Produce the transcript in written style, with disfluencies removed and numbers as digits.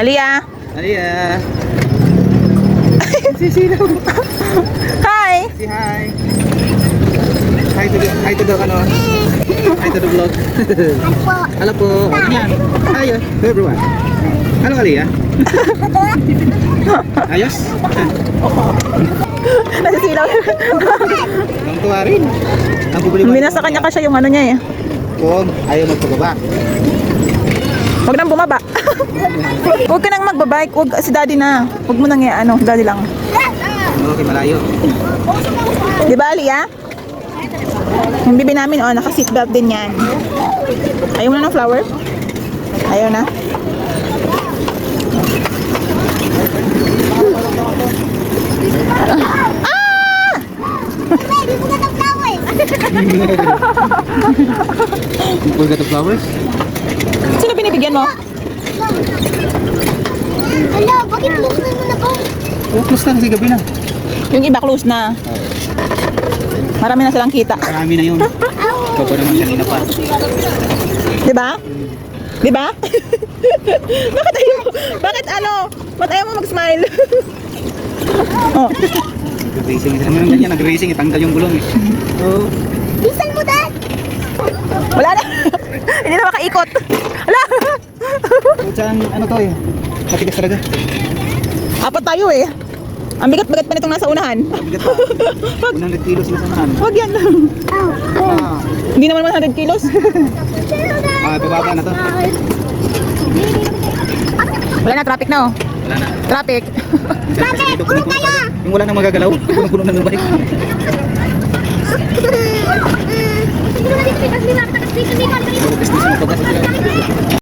Alia. Alia. Sisilaw. Hi. Say hi. Hi to the hi to the vlog. Halo po. Yan. Ayo, everyone. Halo Alia. Ayos. Nasisilaw. Ang tuwa rin. Ang problema. Minasa kanya kasi yung ano niya eh. Kung ayaw magpababa. Huwag nang bumaba. Huwag ka nang magbabike. Huwag si daddy na. Huwag mo nang ano, daddy lang. Okay, malayo. Di ba, Alia? Yung bibi namin, oh, naka-seatbelt din yan. Ayaw mo na ng flower? Ayaw na? Ah! You got the flowers? Sino binibigyan mo? Ala, bakit close na mo na ba? Oh, close na kasi gabi na. Yung iba close na. Marami na silang kita. Marami na yun. Ikaw pa naman kanina pa. Di ba? Di ba? Bakit ayaw mo? Bakit ano? Ba't ayaw mo mag-smile? Oh. Nag-racing. Ano yung ganyan? Nag-racing. Itanggal yung gulong eh. Oh. Bisan mo, Dad! Wala na. Hindi na makaikot. Wala. Saan, ano to eh? Matigas talaga. Apat tayo eh. Ang bigat-bigat pa nitong nasa unahan. Bigat pa. 100 kilos na sanahan. Huwag yan. Ah. Hindi naman 100 kilos. Bababa na to. Wala na, traffic na oh. Wala na. Traffic. Bakit? Tulog kayo! Yung wala nang magagalaw. Punong-puno na ng bike. Hindi mo na dito, kasi hindi mo na dito, kasi hindi mo na dito. Business mo pagkasa.